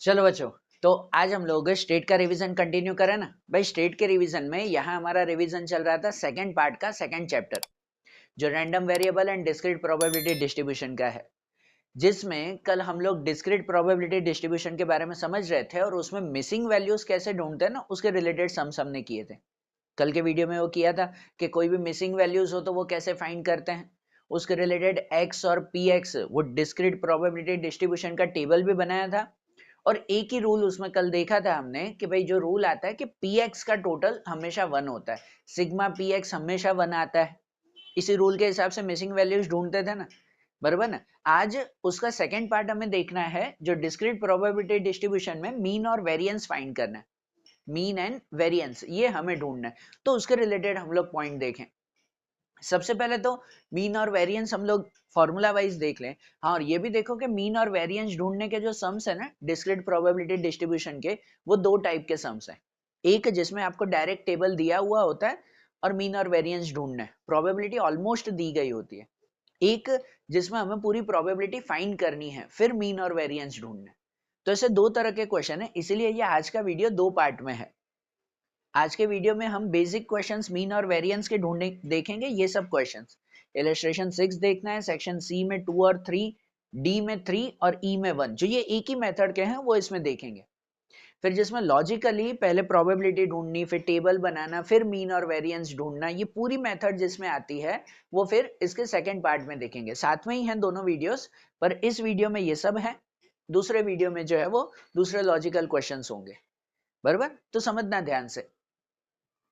चलो बच्चों, तो आज हम लोग स्टेट का रिवीजन कंटिन्यू करें ना भाई। स्टेट के रिवीजन में यहाँ हमारा रिवीजन चल रहा था सेकंड पार्ट का सेकंड चैप्टर, जो random variable and discrete probability distribution का है, जिसमें कल हम लोग डिस्क्रीट प्रोबेबिलिटी डिस्ट्रीब्यूशन के बारे में समझ रहे थे और उसमें मिसिंग वैल्यूज कैसे ढूंढते हैं ना, उसके रिलेटेड सम्स हमने किए थे। कल के वीडियो में वो किया था कि कोई भी मिसिंग वैल्यूज हो तो वो कैसे फाइंड करते हैं, उसके रिलेटेड एक्स और पी एक्स वो डिस्क्रीट प्रोबेबिलिटी डिस्ट्रीब्यूशन का टेबल भी बनाया था। और एक ही रूल उसमें कल देखा था हमने कि भाई जो रूल आता है कि पी एक्स का टोटल हमेशा 1 होता है, सिग्मा पी एक्स हमेशा 1 आता है। इसी रूल के हिसाब से मिसिंग वैल्यूज ढूंढते थे ना, बराबर ना। आज उसका सेकंड पार्ट हमें देखना है, जो डिस्क्रीट प्रोबेबिलिटी डिस्ट्रीब्यूशन में मीन और वेरिएंस फाइंड करना है। मीन एंड वेरिएंस ये हमें ढूंढना है, तो उसके रिलेटेड हम लोग पॉइंट देखें। सबसे पहले तो मीन और वेरिएंस हम लोग फॉर्मूला वाइज देख लें। हाँ, और ये भी देखो कि मीन और वेरिएंस ढूंढने के जो सम्स है ना डिस्क्रीट प्रोबेबिलिटी डिस्ट्रीब्यूशन के, वो दो टाइप के सम्स हैं। एक जिसमें आपको डायरेक्ट टेबल दिया हुआ होता है और मीन और वेरिएंस ढूंढना है, प्रोबेबिलिटी ऑलमोस्ट दी गई होती है। एक जिसमें हमें पूरी प्रोबेबिलिटी फाइंड करनी है, फिर मीन और वेरिएंस ढूंढना है। तो ऐसे दो तरह के क्वेश्चन है, इसीलिए ये आज का वीडियो दो पार्ट में है। आज के वीडियो में हम बेसिक क्वेश्चंस मीन और वेरिएंस के ढूंढने देखेंगे, ये सब क्वेश्चंस। इलस्ट्रेशन 6 देखना है, सेक्शन सी में 2 और 3, डी में 3 और ई में 1, जो ये एक ही मेथड के हैं वो इसमें देखेंगे। फिर जिसमें लॉजिकली पहले प्रोबेबिलिटी ढूंढनी, फिर टेबल बनाना, फिर मीन और वेरिएंस ढूंढना, ये पूरी मेथड जिसमें आती है वो फिर इसके सेकंड पार्ट में देखेंगे। साथ में ही हैं दोनों वीडियोस, पर इस वीडियो में ये सब है, दूसरे वीडियो में जो है वो दूसरे लॉजिकल क्वेश्चंस होंगे। बराबर, तो समझना ध्यान से।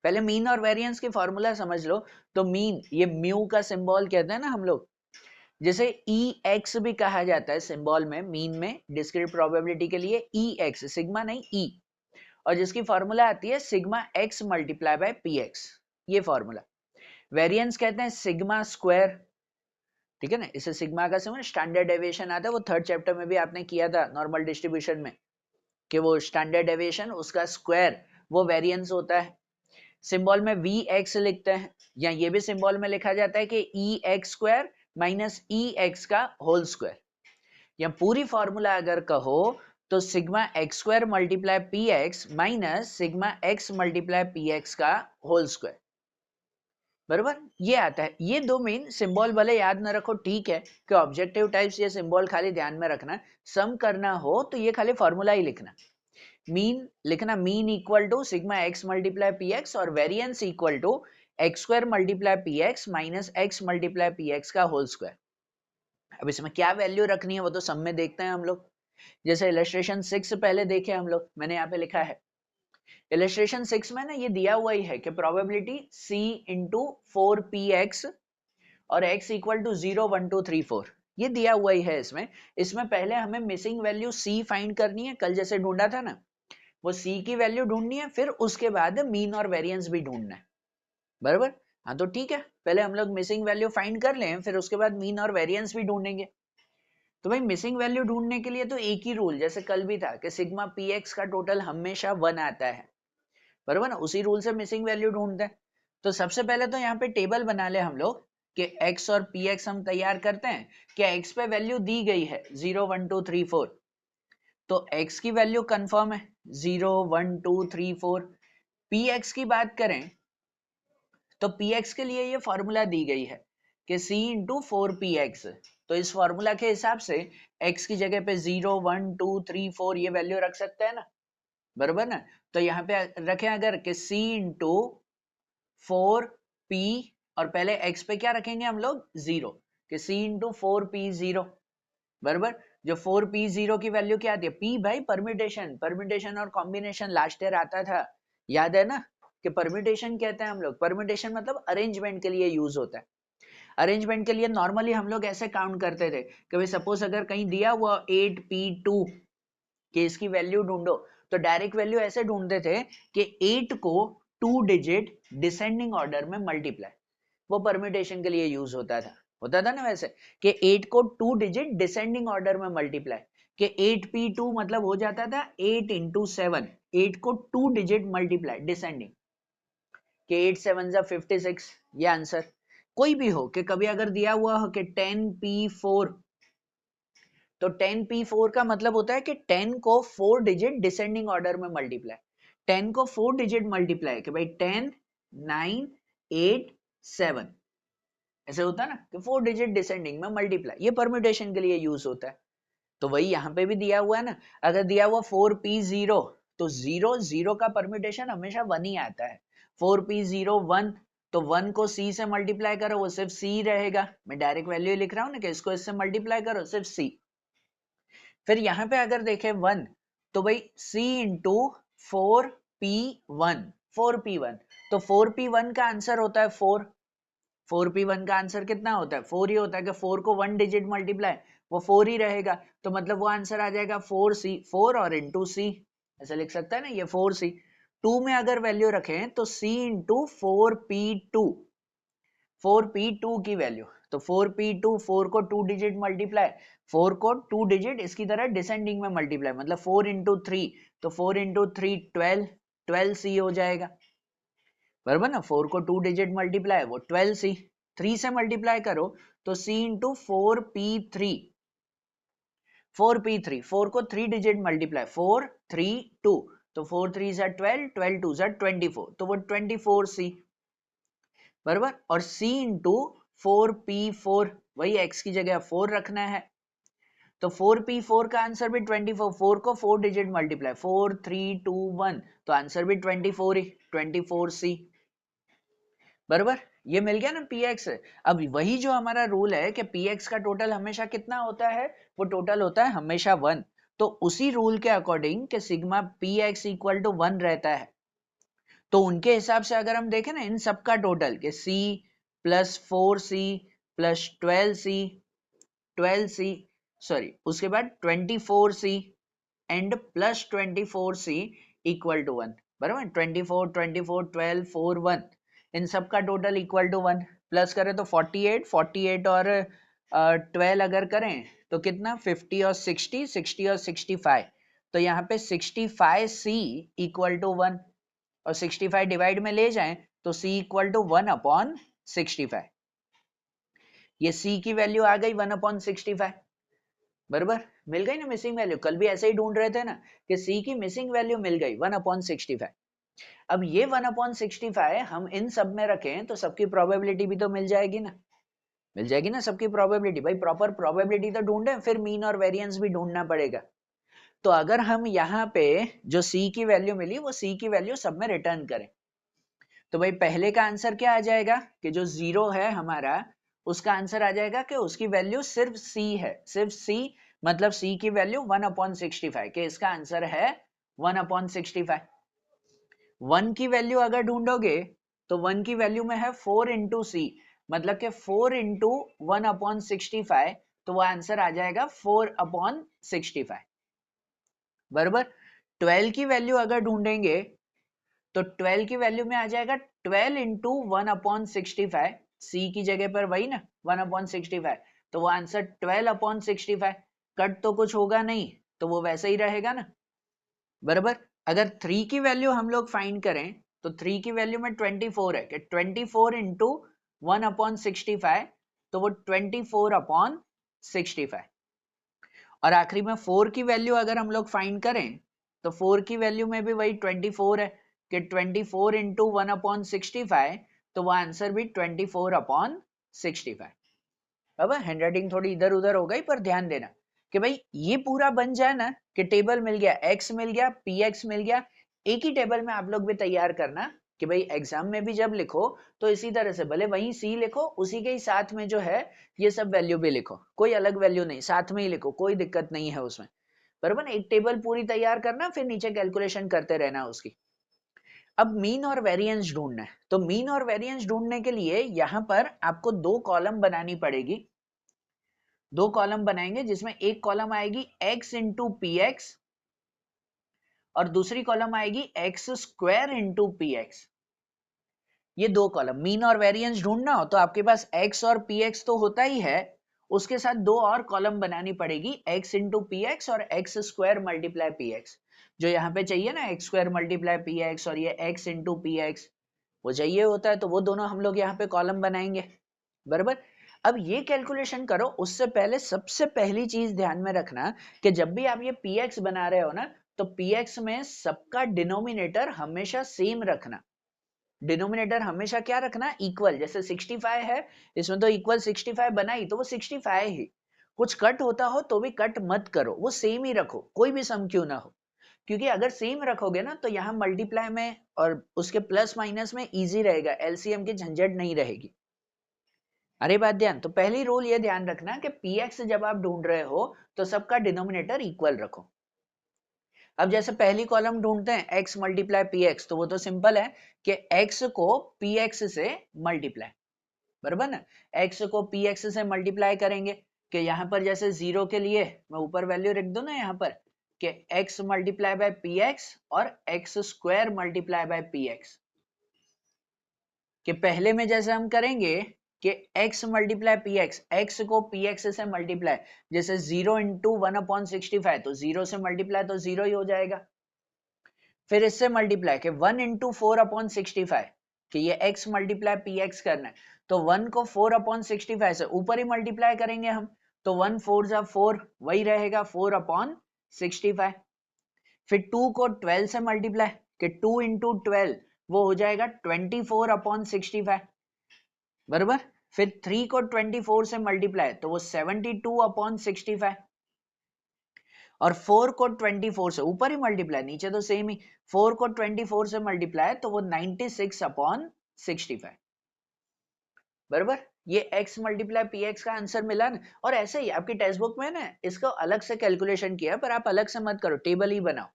पहले मीन और वेरिएंस की फॉर्मूला समझ लो। तो मीन, ये म्यू का सिंबल कहते हैं ना हम लोग, जैसे ई एक्स भी कहा जाता है सिंबल में, मीन में डिस्क्रीट प्रोबेबिलिटी के लिए ई एक्स, सिग्मा नहीं ई, और जिसकी फॉर्मूला आती है sigma x multiply by P x, ये फॉर्मूला। वेरिएंस कहते हैं सिग्मा स्क्वायर, ठीक है ना, इसे सिग्मा का सिंबल स्टैंडर्ड डेविएशन आता है, वो थर्ड चैप्टर में भी आपने किया था नॉर्मल डिस्ट्रीब्यूशन में, कि वो स्टैंडर्ड डेविएशन उसका स्क्वायर वो वेरिएंस होता है। सिंबल में वी एक्स लिखते हैं, या ये भी सिंबल में लिखा जाता है कि ई एक्स स्क्वायर माइनस ई एक्स का होल स्क्वायर, या पूरी फॉर्मूला अगर कहो तो sigma x square multiply p x minus sigma x multiply p x का होल स्क्वायर, बराबर। ये आता है। ये दो मेन सिंबल भले याद ना रखो, ठीक है, कि ऑब्जेक्टिव टाइप्स ये सिंबल खाली ध्यान में रखना। सम करना हो तो ये खाली फॉर्मूला ही लिखना। मीन लिखना, mean equal to sigma x multiply p x, और variance equal to x square multiply p x minus x multiply p x का होल स्क्वायर। अब इसमें क्या वैल्यू रखनी है वो तो सम में देखते हैं हम लोग। जैसे इलस्ट्रेशन 6 पहले देखे हम लोग, मैंने यहाँ पे लिखा है इलस्ट्रेशन 6 में ना, ये दिया हुआ ही है कि प्रोबेबिलिटी c इंटू 4px और x इक्वल टू 0 1 2 3 4, ये दिया हुआ ही है इसमें। इसमें पहले हमें मिसिंग वैल्यू c फाइंड करनी है, कल जैसे ढूंढा था ना, वो c की वैल्यू ढूंढनी है, फिर उसके बाद मीन और वेरिएंस भी ढूंढना है, बराबर। हाँ तो ठीक है, पहले हम लोग मिसिंग वैल्यू फाइंड कर लें, फिर उसके बाद मीन और वेरिएंस भी ढूंढेंगे। तो भाई मिसिंग वैल्यू ढूंढने के लिए तो एक ही रूल, जैसे कल भी था कि सिग्मा पी एक्स का टोटल हमेशा 1 आता है, बराबर ना, उसी रूल से मिसिंग वैल्यू ढूंढते हैं। तो सबसे पहले तो यहाँ पे टेबल बना ले हम लोग कि x और px हम तैयार करते हैं। क्या x पे वैल्यू दी गई है 0 1 2 3 4, तो x की वैल्यू कंफर्म है 0 1 2 3 4। px की बात करें तो px के लिए ये फॉर्मूला दी गई है कि c इंटू 4px, तो इस फॉर्मूला के हिसाब से x की जगह पे 0 1 2 3 4 ये वैल्यू रख सकते हैं ना, बराबर ना। तो यहाँ पे रखें अगर कि c इंटू 4p, और पहले x पे क्या रखेंगे हम लोग 0, कि c इंटू 4p0, बराबर। जो 4p0 की वैल्यू क्या आती है, p भाई परम्यूटेशन, परम्यूटेशन और कॉम्बिनेशन लास्ट ईयर आता था, याद है ना, कि परम्यूटेशन कहते हैं हम लोग, परम्यूटेशन मतलब अरेंजमेंट के लिए यूज होता है। अरेंजमेंट के लिए नॉर्मली हम लोग ऐसे काउंट करते थे कि भाई सपोज अगर कहीं दिया हुआ 8p2 कि इसकी वैल्यू ढूंढो, तो डायरेक्ट वैल्यू ऐसे ढूंढते थे कि 8 को 2 डिजिट डिसेंडिंग ऑर्डर में मल्टीप्लाई, वो परम्यूटेशन के लिए यूज होता था ना वैसे, कि 8 को 2 डिजिट डिसेंडिंग ऑर्डर में मल्टीप्लाई, कि 8p2 मतलब हो जाता था 8 इंटू 7, 8 को 2 डिजिट मल्टीप्लाई डिसेंडिंग, कि 8 7 जा 56, ये आंसर। कोई भी हो, कि कभी अगर दिया हुआ हो कि 10p4, तो 10p4 का मतलब होता है कि 10 को 4 डिजिट डिसेंडिंग ऑर्डर में मल्टीप्लाई, 10 को 4 डिजिट मल्टीप्लाई कि भाई 10 9 8 7, ऐसे होता है ना कि 4 डिजिट डिसेंडिंग में मल्टीप्लाई, ये परम्यूटेशन के लिए यूज होता है। तो वही यहाँ पे भी दिया हुआ है ना, अगर दिया हुआ 4p0 तो 0 0 का परम्यूटेशन हमेशा 1 ही आता है। 4p0 1, तो 1 को c से मल्टीप्लाई करो वो सिर्फ c रहेगा, मैं डायरेक्ट वैल्यू लिख रहा हूँ ना कि इसको इससे मल्टीप्लाई करो सिर्फ c। फिर यहाँ पे अगर देखें 1 तो भाई c इंटू 4p1, 4p1, तो 4p1 का आंसर होता है 4, 4p1 का आंसर कितना होता है 4 ही होता है कि 4 को 1 डिजिट मल्टीप्लाई वो 4 ही रहेगा, तो मतलब वो आंसर आ जाएगा 4c, 4 और इंटू c, ऐसा लिख सकता है ना ये 4c। 2 में अगर वैल्यू रखें तो c इंटू 4p2, 4p2 की वैल्यू, तो 4p2, 4 को 2 डिजिट मल्टीप्लाई, 4 को 2 डिजिट इसकी तरह डिसेंडिंग में मल्टीप्लाई, मतलब 4 इंटू 3, तो 4 इंटू 3 12, 12c हो जाएगा, बराबर ना। 4 को 2 डिजिट मल्टीप्लाई वो 12c, 3 से मल्टीप्लाई करो तो c इंटू 4p3, 4p3, 4 को 3 डिजिट मल्टीप्लाई 4 3 2, तो 4 3 जा 12, 12 2 जा 24, तो वो 24c, बराबर। और c इंटू 4p4, वही x की जगह 4 रखना है, तो 4p4 का आंसर भी 24, 4 को 4 डिजिट मल्टीप्लाई 4 3 2 1, तो आंसर भी 24 ही, 24c, बराबर। ये मिल गया ना px। अब वही जो हमारा रूल है कि px का टोटल हमेशा कितना होता है, वो टोटल होता है हमेशा 1, तो उसी रूल के अकॉर्डिंग कि सिग्मा px इक्वल टू 1 रहता है, तो उनके हिसाब से अगर हम देखें ना इन सब का टोटल कि c plus 4c plus 12c, 12c sorry उसके बाद 24c and plus 24c equal to 1, बराबर। 24 24 12 4 1, इन सब का टोटल इक्वल टू 1, प्लस करें तो 48 48 और 12 अगर करें तो कितना 50 और 60 60 और 65, तो यहाँ पे 65c इक्वल टू 1, और 65 डिवाइड में ले जाएं तो c इक्वल टू 1 अपॉन 65, ये c की वैल्यू आ गई 1 अपॉन 65, बराबर। मिल गई ना मिसिंग वैल्यू, कल भी ऐसे ही ढूंढ रहे थे ना कि c की मिसिंग वैल्यू मिल गई 1 अपॉन 65। अब ये 1 अपॉन 65 हम इन सब में रखें तो सबकी प्रोबेबिलिटी भी तो मिल जाएगी ना, मिल जाएगी ना सबकी प्रोबेबिलिटी। भाई प्रॉपर प्रोबेबिलिटी तो ढूंढे, फिर मीन और वेरिएंस भी ढूंढना पड़ेगा। तो अगर हम यहाँ पे जो c की वैल्यू मिली वो c की वैल्यू सब में रिटर्न करें, तो भाई पहले का आंसर क्या आ जाएगा कि जो 0 है हमारा उसका आंसर आ जाएगा कि उसकी वैल्यू सिर्फ c है, सिर्फ c, मतलब c की वैल्यू 1 अपॉन 65, कि इसका आंसर है 1 अपॉन 65। 1 की वैल्यू अगर ढूंढोगे तो 1 की वैल्यू में है 4 इंटू सी, मतलब कि 4 इंटू 1 अपॉन 65, तो वो आंसर आ जाएगा 4 अपॉन 65, बराबर। 12 की वैल्यू अगर ढूंढेंगे तो 12 की वैल्यू में आ जाएगा 12 इंटू 1 अपॉन 65, सी की जगह पर वही ना 1 अपॉन 65, तो वो आंसर 12 अपॉन 65, कट तो कुछ होगा नहीं तो वो वैसे ही रहेगा ना, बराबर। अगर 3 की वैल्यू हम लोग फाइंड करें तो 3 की वैल्यू में 24 है कि 24 इंटू 1 अपॉन 65, तो वो 24 अपॉन 65। और आखिरी में 4 की वैल्यू अगर हम लोग फाइंड करें तो 4 की वैल्यू में भी वही 24 है कि 24 इंटू 1 अपॉन 65, तो वो आंसर भी 24 अपॉन 65। अब हैंडराइटिंग थोड़ी इधर उधर हो गई, पर ध्यान देना कि भाई ये पूरा बन जाए ना कि टेबल मिल गया, x मिल गया, px मिल गया, एक ही टेबल में आप लोग भी तैयार करना कि भाई एग्जाम में भी जब लिखो तो इसी तरह से भले वहीं c लिखो, उसी के ही साथ में जो है ये सब वैल्यू भी लिखो, कोई अलग वैल्यू नहीं, साथ में ही लिखो, कोई दिक्कत नहीं है उसमें, बराबर। एक टेबल पूरी तैयार करना, फिर नीचे कैलकुलेशन करते रहना उसकी। अब मीन और वेरिएंस ढूंढना है, तो मीन और वेरिएंस ढूंढने के लिए यहां पर आपको दो कॉलम बनानी पड़ेगी, दो कॉलम बनाएंगे जिसमें एक कॉलम आएगी x इंटू पी एक्स और दूसरी कॉलम आएगी x square into p x. ये दो कॉलम, मीन और वेरिएंस ढूंढना हो तो आपके पास x और px तो होता ही है, उसके साथ दो और कॉलम बनानी पड़ेगी, x इंटू पी एक्स और x square multiply p x. जो यहाँ पे चाहिए ना x square multiply p x और ये x इंटू पी एक्स, वो चाहिए होता है, तो वो दोनों हम लोग यहाँ पे कॉलम बनाएंगे, बराबर। अब ये कैलकुलेशन करो, उससे पहले सबसे पहली चीज ध्यान में रखना कि जब भी आप ये px बना रहे हो ना, तो px में सबका डिनोमिनेटर हमेशा सेम रखना। डिनोमिनेटर हमेशा क्या रखना, इक्वल। जैसे 65 है, इसमें तो इक्वल 65 बनाई तो वो 65 ही। कुछ कट होता हो तो भी कट मत करो, वो सेम ही रखो, कोई भी सम क्यों ना हो। क्योंकि अगर सेम रखोगे ना तो यहाँ मल्टीप्लाई में और उसके प्लस माइनस में इजी रहेगा, एलसीएम की झंझट नहीं रहेगी। अरे बात ध्यान, तो पहली रूल ये ध्यान रखना कि px जब आप ढूंढ रहे हो तो सबका डिनोमिनेटर इक्वल रखो। अब जैसे पहली कॉलम ढूंढते हैं x मल्टीप्लाई px, तो वो तो सिंपल है कि x को px से मल्टीप्लाई, बराबर ना। x को px से मल्टीप्लाई करेंगे कि यहाँ पर जैसे 0 के लिए मैं ऊपर वैल्यू रख दूं ना यहाँ पर कि x मल्टीप्लाई बाय px और x square multiply by px, कि पहले में जैसे हम करेंगे कि x मल्टीप्लाई px, x को px से मल्टीप्लाई, जैसे 0 इंटू 1/65, तो 0 से मल्टीप्लाई तो 0 ही हो जाएगा। फिर इससे मल्टीप्लाई के 1 इंटू 4/65, कि ये x मल्टीप्लाई px करना है, तो 1 को 4/65 से ऊपर ही मल्टीप्लाई करेंगे हम, तो 1 4 जा 4 वही रहेगा 4/65। फिर 2 को 12 से मल्टीप्लाई, कि 2 इंटू 12 वो हो जाएगा 24/65, बराबर। फिर 3 को 24 से मल्टीप्लाई तो वो 72/65, और 4 को 24 से ऊपर ही मल्टीप्लाई, नीचे तो सेम ही, 4 को 24 से मल्टीप्लाई तो वो 96/65, बराबर। ये x मल्टीप्लाई px का आंसर मिला ना। और ऐसे ही आपकी टेक्स्ट बुक में ना इसको अलग से कैलकुलेशन किया, पर आप अलग से मत करो, टेबल ही बनाओ।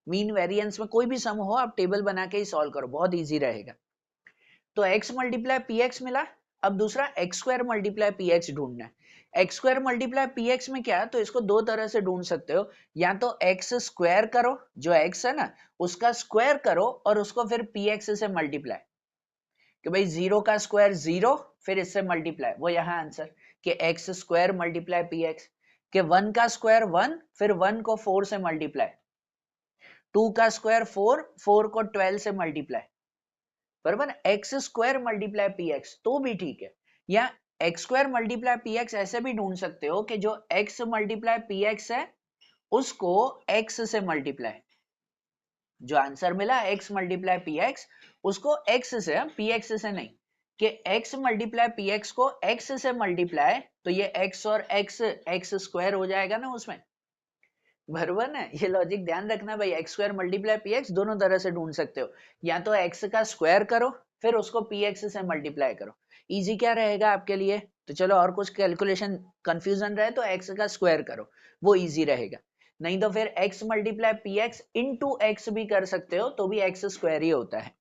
मीन वेरिएंस में कोई भी सम हो आप टेबल बना के ही सॉल्व करो, बहुत इजी रहेगा। तो x मल्टीप्लाई px मिला। अब दूसरा x स्क्वायर मल्टीप्लाई px ढूंढना है। x स्क्वायर मल्टीप्लाई px में क्या, तो इसको दो तरह से ढूंढ सकते हो, या तो x स्क्वायर करो, जो x है ना उसका स्क्वायर करो और उसको फिर px से मल्टीप्लाई, कि भाई 0 का स्क्वायर 0 फिर इससे मल्टीप्लाई, वो यहाँ आंसर कि x स्क्वायर मल्टीप्लाई px, कि 1 का स्क्वायर 1 फिर 1 को 4 से मल्टीप्लाई, 2 का स्क्वायर 4 4 को 12 से मल्टीप्लाई, बराबर। X square multiply p x तो भी ठीक है, या x square multiply p x ऐसे भी ढूंढ सकते हो कि जो एक्स मल्टीप्लाई पी एक्स है उसको एक्स से मल्टीप्लाई, जो आंसर मिला एक्स मल्टीप्लाई पी एक्स उसको एक्स से, पी एक्स से नहीं, कि एक्स मल्टीप्लाई पी एक्स को एक्स से मल्टीप्लाई, तो ये एक्स और एक्स एक्स स्क्वायर हो जाएगा ना उसमें, बराबर ना। ये लॉजिक ध्यान रखना भाई, x square multiply p x दोनों तरह से ढूंढ सकते हो, या तो एक्स का स्क्वायर करो फिर उसको पी एक्स से मल्टीप्लाई करो। इजी क्या रहेगा आपके लिए, तो चलो और कुछ कैलकुलेशन कंफ्यूजन रहे तो एक्स का स्क्वायर करो, वो इजी रहेगा। नहीं तो फिर x multiply p x into x भी कर सकते हो, तो भी एक्स स्क्वायर ही होता है।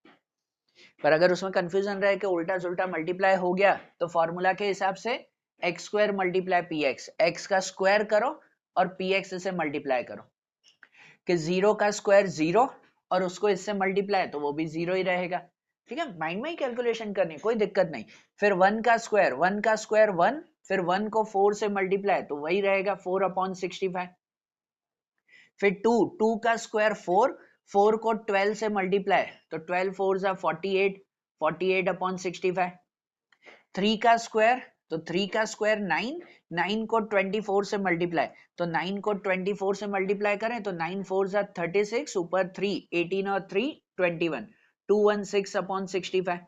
पर अगर उसमें कंफ्यूजन रहे कि उल्टा सुल्टा मल्टीप्लाई हो गया, तो फॉर्मूला के हिसाब से x square multiply p x, x का स्क्वायर करो और पी एक्स से मल्टीप्लाई करो, कि 0 का स्क्वायर 0 और उसको इससे मल्टीप्लाई तो वो भी 0 ही रहेगा। ठीक है, माइंड में ही कैलकुलेशन करनी, कोई दिक्कत नहीं। फिर 1 का स्क्वायर 1 फिर 1 को 4 से मल्टीप्लाई तो वही रहेगा 4/65। फिर 2 का स्क्वायर 4 को 12 से मल्टीप्लाई तो 12 4 जा 48 48/65। 3 का स्क्वायर, तो 3 का स्क्वायर 9 को 24 से मल्टीप्लाई, तो 9 को 24 से मल्टीप्लाई करें तो 9 4 जा 36, ऊपर 3 18 और 3 21 216/65,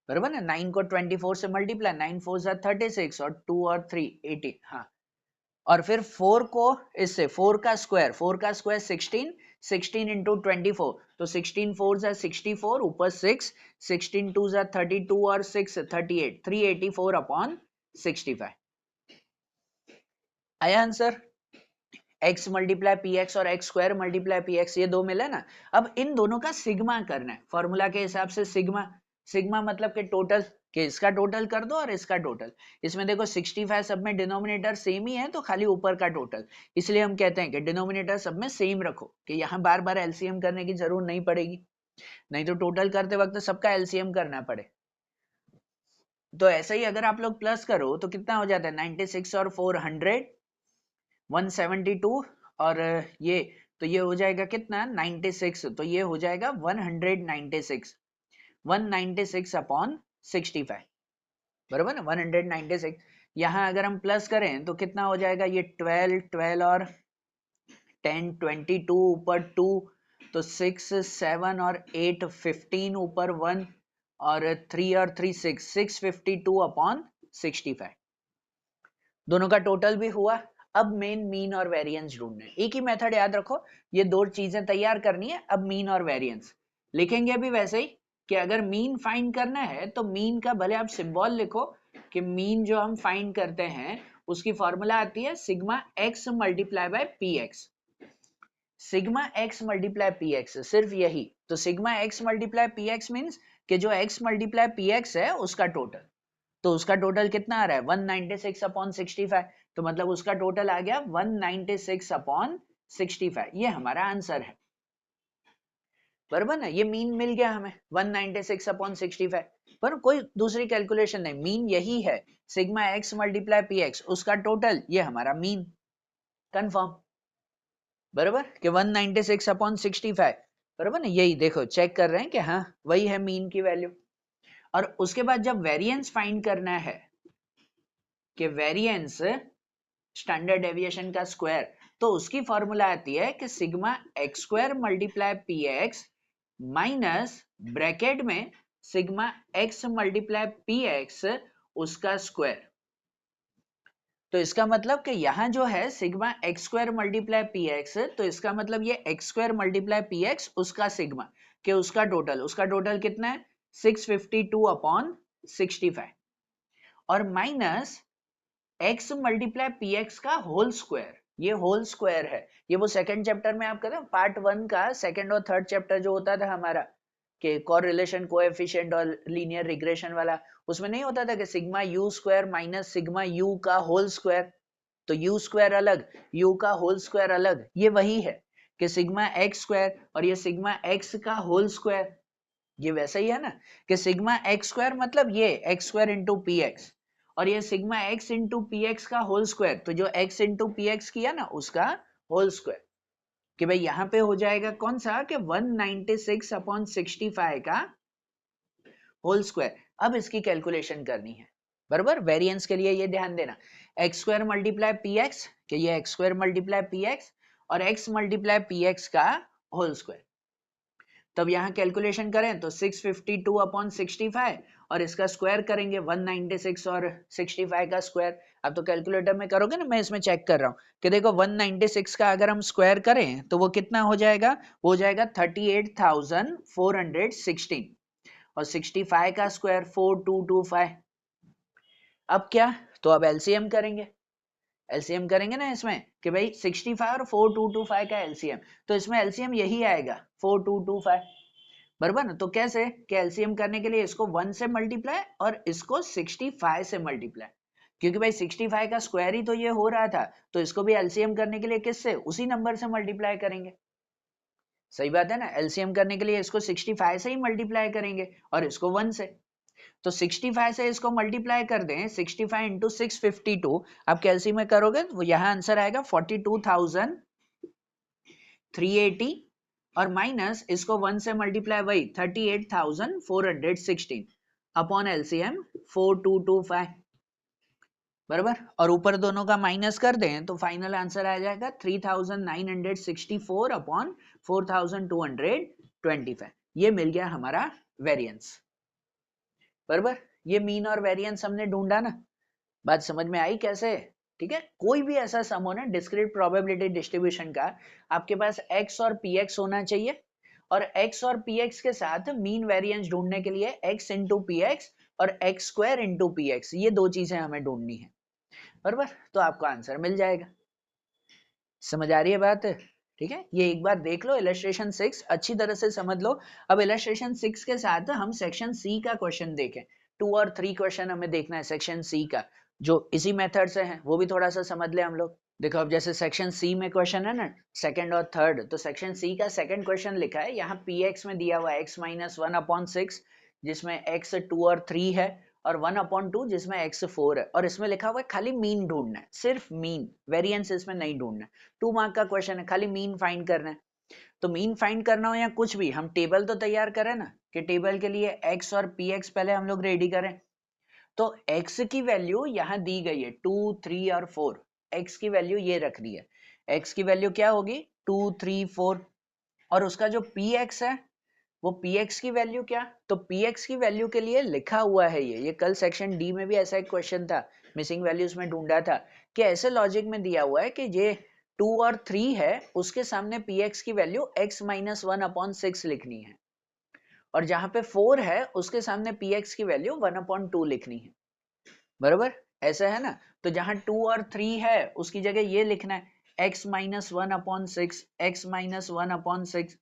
बराबर ना। 9 को 24 से मल्टीप्लाई, 9 4 जा 36 और 2 और 3 18, हाँ। और फिर 4 को इससे 4 का स्क्वायर 16 16 इंटू 24, तो 16 4 जा 64, ऊपर 6 16 2 जा 32 और 6 38 384/65। आया answer. x multiply p x और x square multiply p x, ये दो मिले ना। अब इन दोनों का सिग्मा करना है फॉर्मूला के हिसाब से। सिग्मा, सिग्मा मतलब कि टोटल, कि इसका टोटल कर दो और इसका टोटल। इसमें देखो 65 सब में डिनोमिनेटर सेम ही है, तो खाली ऊपर का टोटल, इसलिए हम कहते हैं कि डिनोमिनेटर सब में सेम रखो, कि यहाँ बार बार एलसीएम करने की जरूरत नहीं पड़ेगी, नहीं तो टोटल करते वक्त सबका एलसीएम करना पड़े। तो ऐसे ही अगर आप लोग प्लस करो तो कितना हो जाता है, 96 और 400 172, और ये तो ये हो जाएगा कितना 96, तो ये हो जाएगा 196 196/65। बराबर ना, 196। यहाँ अगर हम प्लस करें तो कितना हो जाएगा, ये 12 12 और 10 22 ऊपर 2, तो 6 7 और 8 15 ऊपर 1 और 3 और 3 6 652 अपॉन 65। दोनों का टोटल भी हुआ। अब मेन मीन और वेरिएंस ढूंढना है। एक ही मेथड याद रखो, ये दो चीजें तैयार करनी है। अब मीन और वेरिएंस लिखेंगे भी वैसे ही कि अगर मीन फाइंड करना है तो मीन का भले आप सिंबल लिखो कि मीन जो हम फाइंड करते हैं उसकी फॉर्मूला आती है sigma x multiply by P x. Sigma x multiply p x, सिर्फ यही। तो sigma x multiply p x means कि जो एक्स मल्टीप्लाई पी एक्स है उसका टोटल, तो उसका टोटल कितना आ रहा है 196 अपॉन 65। तो मतलब उसका टोटल आ गया 196 अपॉन 65। ये हमारा आंसर है, बराबर ना। ये मीन मिल गया हमें 196 अपॉन 65, पर कोई दूसरी कैलकुलेशन नहीं, मीन यही है sigma x multiply p x, उसका टोटल, ये हमारा मीन। कंफर्म, बराबर कि 196 अपॉन 65, बराबर ना। यही देखो चेक कर रहे हैं कि हाँ वही है मीन की वैल्यू। और उसके बाद जब वेरिएंस फाइंड करना है कि वेरिएंस स्टैंडर्ड डेविएशन का स्क्वायर, तो उसकी फॉर्मूला आती है कि sigma x square multiply p x minus bracket में sigma x multiply p x उसका स्क्वायर। तो इसका मतलब कि यहां जो है sigma x square multiply p x, तो इसका मतलब ये x square multiply p x उसका सिग्मा कि उसका टोटल कितना है 652 अपॉन 65 और minus x multiply p x का होल स्क्वायर। ये होल स्क्वायर है, ये वो सेकंड चैप्टर में आप कहते हैं पार्ट 1 का सेकंड और थर्ड चैप्टर जो होता था हमारा कि कोरिलेशन कोएफिशिएंट और लीनियर रिग्रेशन वाला, उसमें नहीं होता था कि sigma you square minus sigma you का होल स्क्वायर। तो यू स्क्वायर अलग, यू का होल स्क्वायर अलग, ये वही है कि सिग्मा एक्स स्क्वायर और ये सिग्मा एक्स का होल स्क्वायर। ये वैसा ही है ना कि सिग्मा एक्स स्क्वायर मतलब ये x square into p x, और ये sigma x into p x का होल स्क्वायर, तो जो एक्स इंटू पी एक्स किया ना उसका होल स्क्वायर। कि भाई यहाँ पे हो जाएगा कौन सा कि 196 अपॉन 65 का होल स्क्वायर। अब इसकी कैलकुलेशन करनी है, बराबर। वेरिएंस के लिए ये ध्यान देना, x square multiply p x, कि ये x square multiply p x और एक्स मल्टीप्लाई पी एक्स का होल स्क्वायर। तब यहाँ कैलकुलेशन करें तो 652 अपॉन 65 और इसका स्क्वायर करेंगे 196 और 65 का स्क्वायर। अब तो कैलकुलेटर में करोगे ना, मैं इसमें चेक कर रहा हूँ कि देखो 196 का अगर हम स्क्वायर करें तो वो कितना हो जाएगा, वो हो जाएगा 38,416 और 65 का स्क्वायर 4225। अब क्या, तो अब एलसीएम करेंगे, एलसीएम करेंगे ना इसमें कि भाई 65 और 4225 का एलसीएम, तो इसमें एलसीएम यही आएगा 4225, बराबर ना। तो कैसे कि एलसीएम करने के लिए इसको 1 से मल्टीप्लाई और इसको 65 से मल्टीप्लाई, क्योंकि भाई 65 का स्क्वायर ही तो ये हो रहा था, तो इसको भी एलसीएम करने के लिए किससे, उसी नंबर से मल्टीप्लाई करेंगे। सही बात है ना, एलसीएम करने के लिए इसको 65 से ही मल्टीप्लाई करेंगे और इसको 1 से। तो 65 से इसको मल्टीप्लाई कर दें, 65 इंटू 652, आप कैलसी में करोगे तो यहाँ आंसर आएगा 42,380 और माइनस इसको 1 से मल्टीप्लाई वही 38,416 अपॉन एलसीएम 4225, बराबर। और ऊपर दोनों का माइनस कर दें तो फाइनल आंसर आ जाएगा 3,964 अपॉन 4,225। ये मिल गया हमारा वेरिएंस, बराबर। ये मीन और वेरिएंस हमने ढूंढा ना, बात समझ में आई कैसे। ठीक है, कोई भी ऐसा सम हो ना डिस्क्रीट प्रोबेबिलिटी डिस्ट्रीब्यूशन का, आपके पास x और px होना चाहिए और x और px के साथ मीन वेरिएंस ढूंढने के लिए x इंटू पी एक्स और x square into p x, ये दो चीजें हमें ढूंढनी है, बराबर। तो आपको आंसर मिल जाएगा। समझ आ रही है बात, ठीक है। ये एक बार देख लो इलस्ट्रेशन 6 अच्छी तरह से समझ लो। अब इलस्ट्रेशन 6 के साथ हम सेक्शन सी का क्वेश्चन देखें। 2 और 3 क्वेश्चन हमें देखना है सेक्शन सी का, जो इसी मेथड से है, वो भी थोड़ा सा समझ ले हम लोग। देखो अब जैसे सेक्शन सी में क्वेश्चन है ना सेकंड और थर्ड, तो सेक्शन सी का सेकंड क्वेश्चन लिखा है यहाँ पी एक्स में दिया हुआ है x माइनस 1/6 जिसमें x 2 और 3 है और 1/2 जिसमें x 4 है, और इसमें लिखा हुआ है खाली मीन ढूंढना है, सिर्फ मीन, वेरिएंस इसमें नहीं ढूंढना है। 2 मार्क का क्वेश्चन है, खाली मीन फाइंड करना है। तो मीन फाइंड करना हो या कुछ भी, हम टेबल तो तैयार करें ना कि टेबल के लिए x और px पहले हम लोग रेडी करें। तो x की वैल्यू यहाँ दी गई है 2, 3 और 4, x की वैल्यू ये रख रही है, x की वैल्यू क्या होगी 2, 3, 4, और उसका जो px है वो px की वैल्यू क्या, तो px की वैल्यू के लिए लिखा हुआ है ये कल सेक्शन डी में भी ऐसा एक क्वेश्चन था, मिसिंग वैल्यूज में ढूंढा था कि ऐसे लॉजिक में दिया हुआ है कि ये 2 और 3 है, उसके सामने px की वैल्यू x माइनस 1/6 लिखनी है, और जहां पे 4 है उसके सामने px की वैल्यू 1/2 लिखनी है, बरोबर, ऐसा है ना। तो जहां 2 और 3 है उसकी जगह ये लिखना है x माइनस 1/6, x माइनस 1/6,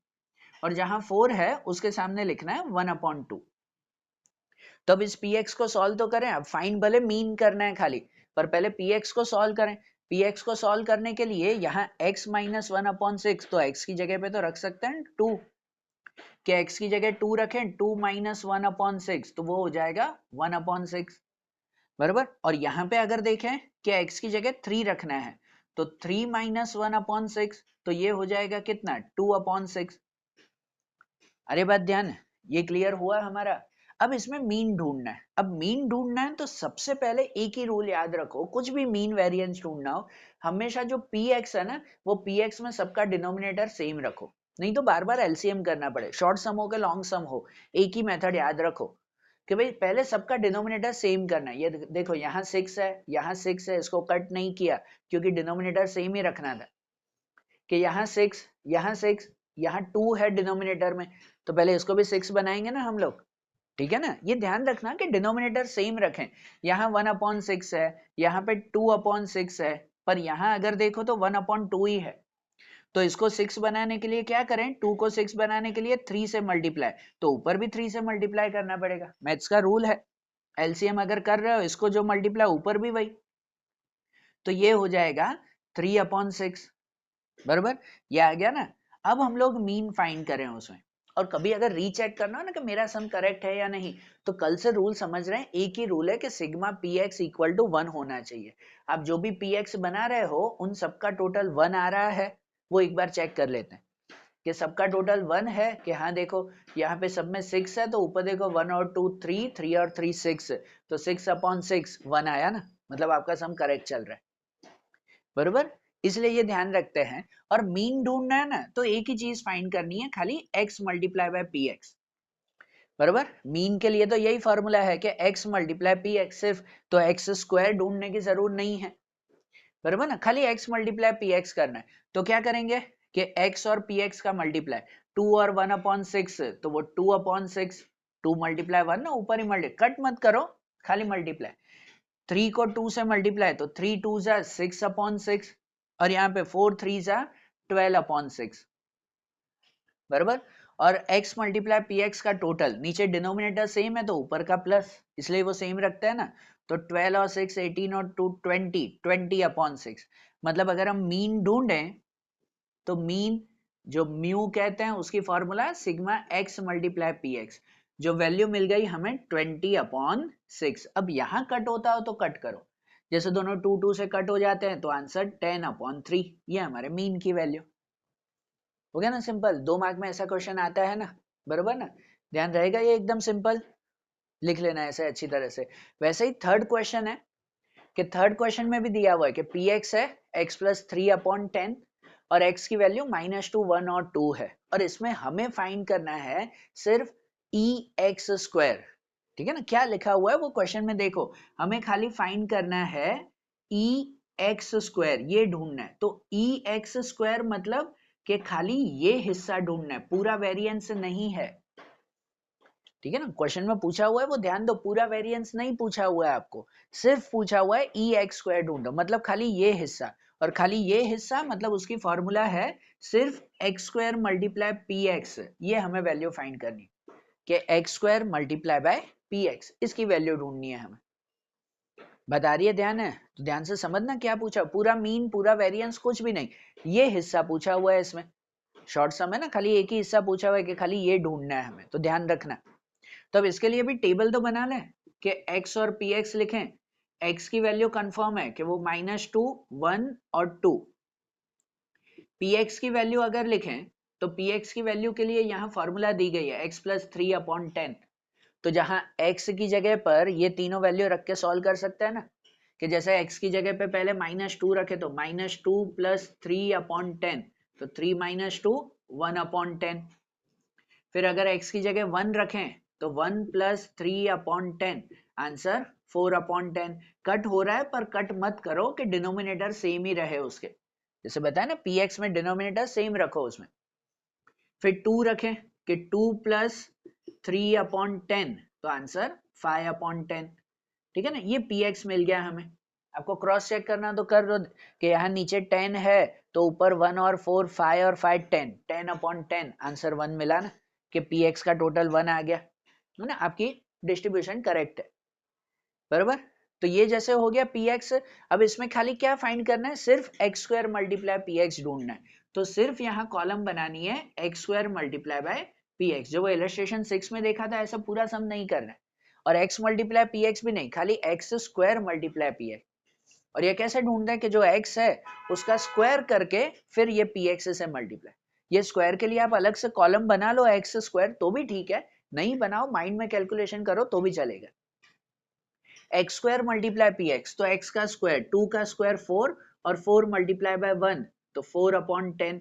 और जहां 4 है उसके सामने लिखना है 1/2। तो अब इस px को सॉल्व तो करें, अब फाइंड भले मीन करना है खाली, पर पहले px को सॉल्व करें। px को सॉल्व करने के लिए यहाँ x माइनस 1/6, तो x की जगह पे तो रख सकते हैं 2, कि x की जगह 2 रखें, 2 माइनस 1/6 तो वो हो जाएगा 1/6, बराबर। और यहाँ पे अगर देखें कि x की जगह 3 रखना है, तो 3 माइनस 1/6 तो ये हो जाएगा कितना 2/6। अरे बात ध्यान है, ये क्लियर हुआ हमारा। अब इसमें मीन ढूंढना है, अब मीन ढूंढना है तो सबसे पहले एक ही रूल याद रखो, कुछ भी मीन वेरिएंस ढूंढना हो हमेशा जो px है ना वो px में सबका डिनोमिनेटर सेम रखो, नहीं तो बार बार एलसीएम करना पड़े, शॉर्ट सम हो के लॉन्ग सम हो, एक ही मेथड याद रखो कि भाई पहले सबका डिनोमिनेटर सेम करना है। ये देखो यहाँ 6 है, यहाँ 6 है, इसको कट नहीं किया क्योंकि डिनोमिनेटर सेम ही रखना था, कि यहाँ 6, यहाँ 6, यहाँ 2 है डिनोमिनेटर में, तो पहले इसको भी 6 बनाएंगे ना हम लोग, ठीक है ना। ये ध्यान रखना कि डिनोमिनेटर सेम रखें, यहाँ 1/6 है, यहाँ पे 2/6 है, पर यहाँ अगर देखो तो 1/2 ही है, तो इसको 6 बनाने के लिए क्या करें, 2 को 6 बनाने के लिए 3 से मल्टीप्लाई, तो ऊपर भी 3 से मल्टीप्लाई करना पड़ेगा, मैथ्स का रूल है, एलसीएम अगर कर रहे हो इसको जो मल्टीप्लाई ऊपर भी वही, तो ये हो जाएगा 3/6, बराबर, ये आ गया ना। अब हम लोग मीन फाइंड करें उसमें, और कभी अगर रीचेक करना हो ना कि मेरा सम करेक्ट है या नहीं, तो कल से रूल समझ रहे हैं, एक ही रूल है कि sigma P X equal to 1 होना चाहिए। आप जो भी पी एक्स बना रहे हो उन सबका टोटल 1 आ रहा है, वो एक बार चेक कर लेते हैं कि सबका टोटल 1 है, कि हाँ देखो यहाँ पे सब में 6 है, तो ऊपर देखो 1 और 2 3, 3 और 3 6, तो 6/6 1 आया ना, मतलब आपका सम करेक्ट चल रहा है, बरोबर। इसलिए ये ध्यान रखते हैं, और मीन ढूंढना है ना तो एक ही चीज फाइंड करनी है खाली, x multiply by P x, बरोबर। मीन के लिए तो यही फॉर्मूला है कि x मल्टीप्लाई पी एक्स, सिर्फ तो एक्स स्क्वायर ढूंढने की जरूरत नहीं है, बरोबर ना, खाली x मल्टीप्लाई पी एक्स करना है। तो क्या करेंगे कि x और पी एक्स का मल्टीप्लाई, 2 और 1/6 तो वो 2/6, 2 मल्टीप्लाई 1 ना, ऊपर ही मल्टीप्लाई, कट मत करो, खाली मल्टीप्लाई, 3 को 2 से मल्टीप्लाई तो 3 2 जा 6/6, और यहाँ पे 4 3 जा 12/6, बराबर। और x मल्टीप्लाई पी एक्स का टोटल, नीचे डिनोमिनेटर सेम है तो ऊपर का प्लस, इसलिए वो सेम रखते हैं ना, तो 12 और 6 18 और 2 20, 20/6, मतलब अगर हम मीन ढूंढें तो मीन जो म्यू कहते हैं उसकी फॉर्मूला है sigma x multiply p x, जो वैल्यू मिल गई हमें 20/6। अब यहाँ कट होता हो तो कट करो, जैसे दोनों 2 2 से कट हो जाते हैं तो आंसर 10/3, ये हमारे मीन की वैल्यू हो गया ना, सिंपल। 2 मार्क में ऐसा क्वेश्चन आता है ना, बरोबर ना, ध्यान रहेगा, ये एकदम सिंपल लिख लेना ऐसे अच्छी तरह से। वैसे ही थर्ड क्वेश्चन है, कि थर्ड क्वेश्चन में भी दिया हुआ है कि पी एक्स है x+3/10, और x की वैल्यू -2 1 और 2 है, और इसमें हमें फाइंड करना है सिर्फ ex², ठीक है ना, क्या लिखा हुआ है वो क्वेश्चन में देखो, हमें खाली फाइंड करना है ex², ये ढूंढना है, तो ex² मतलब कि खाली ये हिस्सा ढूंढना है, पूरा वेरिएंस नहीं है, ठीक है ना, क्वेश्चन में पूछा हुआ है वो ध्यान दो, पूरा वेरिएंस नहीं पूछा हुआ है आपको, सिर्फ पूछा हुआ है ex² ढूंढो, मतलब खाली ये हिस्सा, और खाली ये हिस्सा मतलब उसकी फॉर्मूला है सिर्फ x² मल्टीप्लाई पी एक्स, ये हमें वैल्यू फाइंड करनी, कि x² multiply by P x, इसकी वैल्यू ढूंढनी है हमें, बता रही है, ध्यान है तो ध्यान से समझना क्या पूछा, पूरा मीन पूरा वेरिएंस कुछ भी नहीं, ये हिस्सा पूछा हुआ है इसमें, शॉर्ट सम है ना, खाली एक ही हिस्सा पूछा हुआ है कि खाली ये ढूंढना है हमें, तो ध्यान रखना। तो अब इसके लिए भी टेबल तो बना लें कि x और px लिखें, x की वैल्यू कंफर्म है कि वो -2 1 और 2, px की वैल्यू अगर लिखें तो px की वैल्यू के लिए यहाँ फॉर्मूला दी गई है x+3/10, तो जहां x की जगह पर ये तीनों वैल्यू रख के सॉल्व कर सकते हैं ना, कि जैसे x की जगह पे पहले -2 रखे तो -2 + 3/10, तो 3 - 2 1/10। फिर अगर x की जगह 1 रखें तो 1 + 3/10, आंसर 4/10। कट हो रहा है पर कट मत करो कि डिनोमिनेटर सेम ही रहे उसके, जैसे बताया ना px में डिनोमिनेटर सेम रखो उसमें। फिर 2 रखें कि 2 + 3/10, तो आंसर 5/10। ठीक है ना, ये px मिल गया हमें। आपको क्रॉस चेक करना तो कर दो कि यहाँ नीचे 10 है तो ऊपर 1 और 4 5 और 5 10, 10/10 आंसर 1 मिला ना, कि px का टोटल 1 आ गया है ना, आपकी डिस्ट्रीब्यूशन करेक्ट है, बराबर। तो ये जैसे हो गया px। अब इसमें खाली क्या फाइंड करना है, सिर्फ x² × px ढूंढना है। तो सिर्फ यहाँ कॉलम बनानी है x² × px, जो वो इलस्ट्रेशन 6 में देखा था, ऐसा पूरा सम नहीं करना है। और x × px भी नहीं, खाली x² × px। और ये कैसे ढूंढते हैं कि जो x है उसका स्क्वायर करके फिर ये px से मल्टीप्लाई। ये स्क्वायर के लिए आप अलग से कॉलम बना लो x² तो भी ठीक है, नहीं बनाओ माइंड में कैलकुलेशन करो तो भी चलेगा। x² × px, तो x का स्क्वायर 2 का स्क्वायर 4 और 4 × 1 तो 4/10।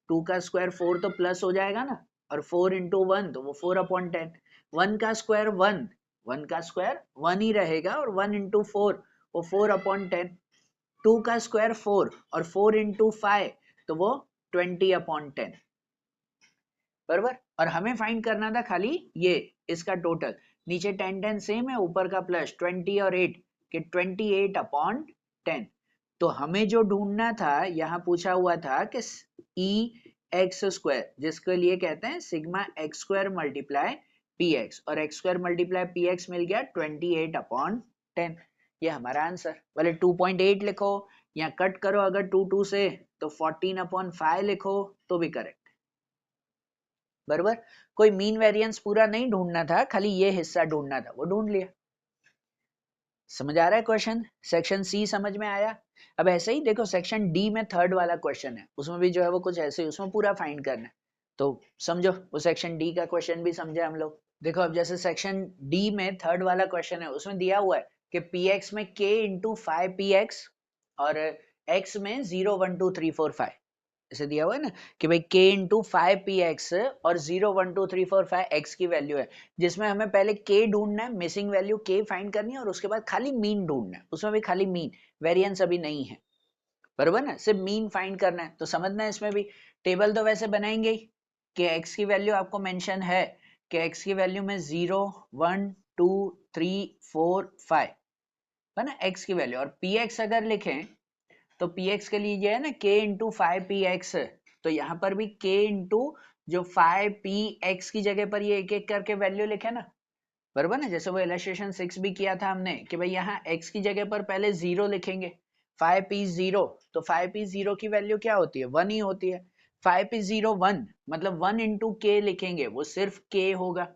2 का स्क्वायर 4 तो प्लस हो जाएगा ना, और 4 × 1 तो वो 4/10। 1 का स्क्वायर 1, 1 का स्क्वायर 1 ही रहेगा, और 1 × 4 वो 4/10। 2 का स्क्वायर 4 और 4 × 5 तो वो 20/10, बराबर। और हमें फाइंड करना था खाली ये इसका टोटल, नीचे 10 10 सेम है, ऊपर का प्लस 20 और 8 कि 28/10। तो हमें जो ढूंढना था, यहाँ पूछा हुआ था कि ex², जिसके लिए कहते हैं सिग्मा x² × px, और x² × px मिल गया 28/10। ये हमारा आंसर। पहले 2.8 लिखो या कट करो अगर 2 से, तो 14/5 लिखो तो भी करेक्ट, बराबर। कोई मीन वेरिएंस पूरा नहीं ढूंढना था, खाली ये हिस्सा ढूंढना था, वो ढूंढ लिया। समझ आ रहा है क्वेश्चन? सेक्शन सी समझ में आया। अब ऐसे ही देखो सेक्शन डी में थर्ड वाला क्वेश्चन है, उसमें भी जो है वो कुछ ऐसे ही, उसमें पूरा फाइंड करना है। तो समझो वो सेक्शन डी का क्वेश्चन भी समझे हम लोग। देखो अब जैसे सेक्शन डी में थर्ड वाला क्वेश्चन है, उसमें दिया हुआ है कि px में k × 5px और x में 0 1 2 3 4 5 ऐसे दिया हुआ है ना, कि भाई k × 5px और 0 1 2 3 4 5 x की वैल्यू है, जिसमें हमें पहले k ढूंढना है, मिसिंग वैल्यू k फाइंड करनी है, और उसके बाद खाली मीन ढूंढना है, उसमें भी खाली मीन, वेरिएंस अभी नहीं है, बरोबर ना, सिर्फ मीन फाइंड करना है। तो समझना है इसमें भी टेबल तो वैसे बनाएंगे ही कि x की वैल्यू आपको मेंशन है कि x की वैल्यू में 0 1 2 3 4 5 है ना, x की वैल्यू। और px अगर लिखें तो px के लिए ये है ना k × 5px, तो यहाँ पर भी k × जो 5px की जगह पर ये एक एक करके वैल्यू लिखे ना, बराबर ना, जैसे वो इलस्ट्रेशन 6 भी किया था हमने कि भाई यहाँ x की जगह पर पहले 0 लिखेंगे, 5p0, तो 5p0 की वैल्यू क्या होती है, 1 ही होती है। 5p0 1 मतलब 1 × k लिखेंगे, वो सिर्फ k होगा,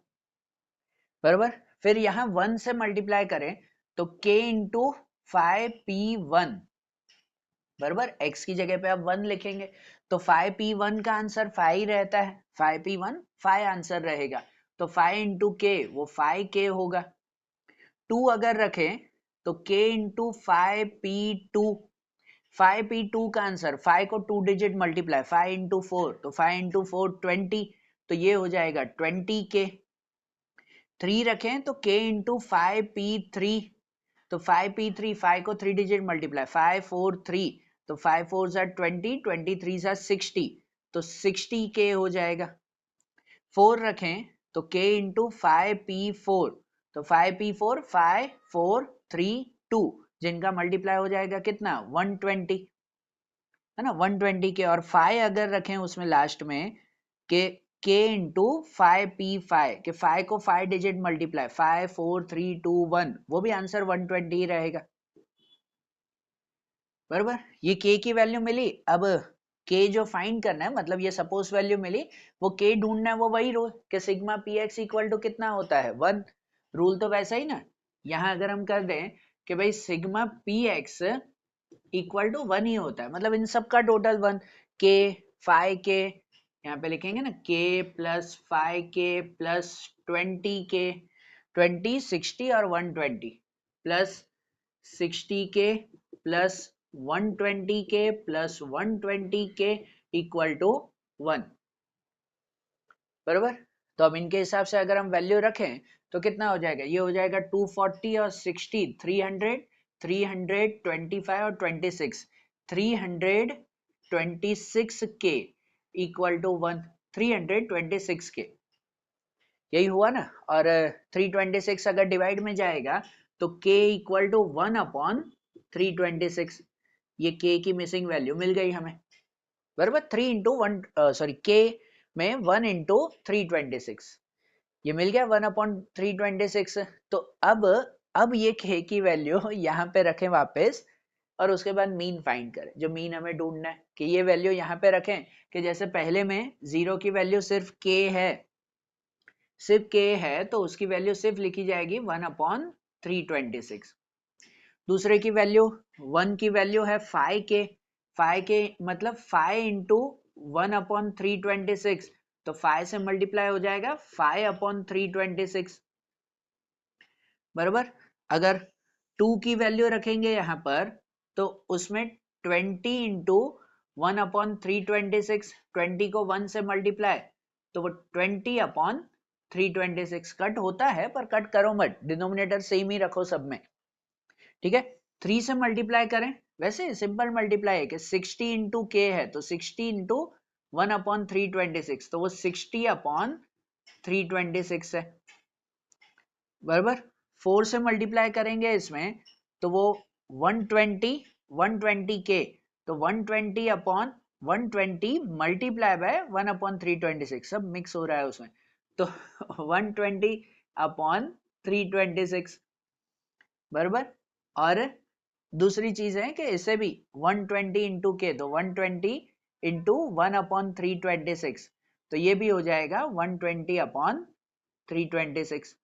बराबर। फिर यहाँ 1 से मल्टीप्लाई करें तो k × 5p1, बराबर, x की जगह पे आप 1 लिखेंगे तो 5p1 का आंसर 5 ही रहता है, 5p1 5 आंसर रहेगा, तो 5 × k वो 5k होगा। 2 अगर रखें तो k × 5p2, 5p2 का आंसर, 5 को 2 डिजिट मल्टीप्लाई, 5 × 4 तो 5 × 4 20, तो ये हो जाएगा 20k। 3 रखें तो k × 5p3, तो 5p3, 5 को 3 डिजिट मल्टीप्लाई, 5 4 3, तो 5 4 20, 23 60, तो 60k हो जाएगा। 4 रखें तो k × 5p4, तो 5p4 5 4 3 2, जिनका मल्टीप्लाई हो जाएगा कितना 120, है ना, 120 के। और 5 अगर रखें उसमें लास्ट में के k × 5p5, के 5 को 5 डिजिट मल्टीप्लाई, 5 4 3 2 1, वो भी आंसर 120 ही रहेगा, बराबर। ये k की वैल्यू मिली। अब k जो फाइंड करना है, मतलब ये सपोज वैल्यू मिली, वो k ढूंढना है, वो वही रूल कि सिग्मा px इक्वल टू कितना होता है 1, रूल तो वैसा ही ना। यहाँ अगर हम कर दें कि भाई सिग्मा px इक्वल टू 1 ही होता है, मतलब इन सब का टोटल 1, k 5k, यहाँ पे लिखेंगे ना k + 5k + 20k, 20, 60 और 120 plus 60K plus 120K plus 120K equal to 1, बरोबर। तो अब इनके हिसाब से अगर हम वैल्यू रखें तो कितना हो जाएगा, ये हो जाएगा 240 और 60 300, 325 और 26 326K इक्वल टू 1, 326K यही हुआ ना। और 326 अगर डिवाइड में जाएगा तो K इक्वल टू 1 अपॉन 326, ये K की मिसिंग वैल्यू मिल गई हमें, बराबर। 3 इंटू 1 सॉरी K में 1 इंटू 326 ये मिल गया 1 अपॉन 326। तो अब ये K की वैल्यू यहाँ पे रखें वापस और उसके बाद मीन फाइंड करें। जो मीन हमें ढूंढना है कि ये वैल्यू यहाँ पे रखें कि जैसे पहले में 0 की वैल्यू सिर्फ K है, सिर्फ K है तो उसकी वैल्यू सिर्फ लिखी जाएगी 1 अपॉन 326। दूसरे की वैल्यू 1 की वैल्यू है 5K, 5K मतलब 5 इंटू 1 अपॉन 326, तो 5 से मल्टीप्लाई हो जाएगा 5 अपॉन 326, बराबर। अगर 2 की वैल्यू रखेंगे यहाँ पर तो उसमें 20 इंटू 1 अपॉन 326, 20 को 1 से मल्टीप्लाई तो वो 20 अपॉन 326 कट होता है, पर कट करो मत, डिनोमिनेटर सेम ही रखो सब में, ठीक है। 3 से मल्टीप्लाई करें, वैसे सिंपल मल्टीप्लाई है कि 60 इंटू K है तो 60 इंटू 1 अपॉन 326, तो वो 60 अपॉन 326 है, बराबर। 4 से मल्टीप्लाई करेंगे इसमें तो वो 120K, तो 120 अपॉन 120 मल्टीप्लाई बाय 1 अपॉन 326, सब मिक्स हो रहा है उसमें, तो 120 अपॉन 326, बराबर। और दूसरी चीज है कि इसे भी 120 इंटू के, तो 120 इंटू 1 अपॉन 326, तो ये भी हो जाएगा 120 अपॉन 326,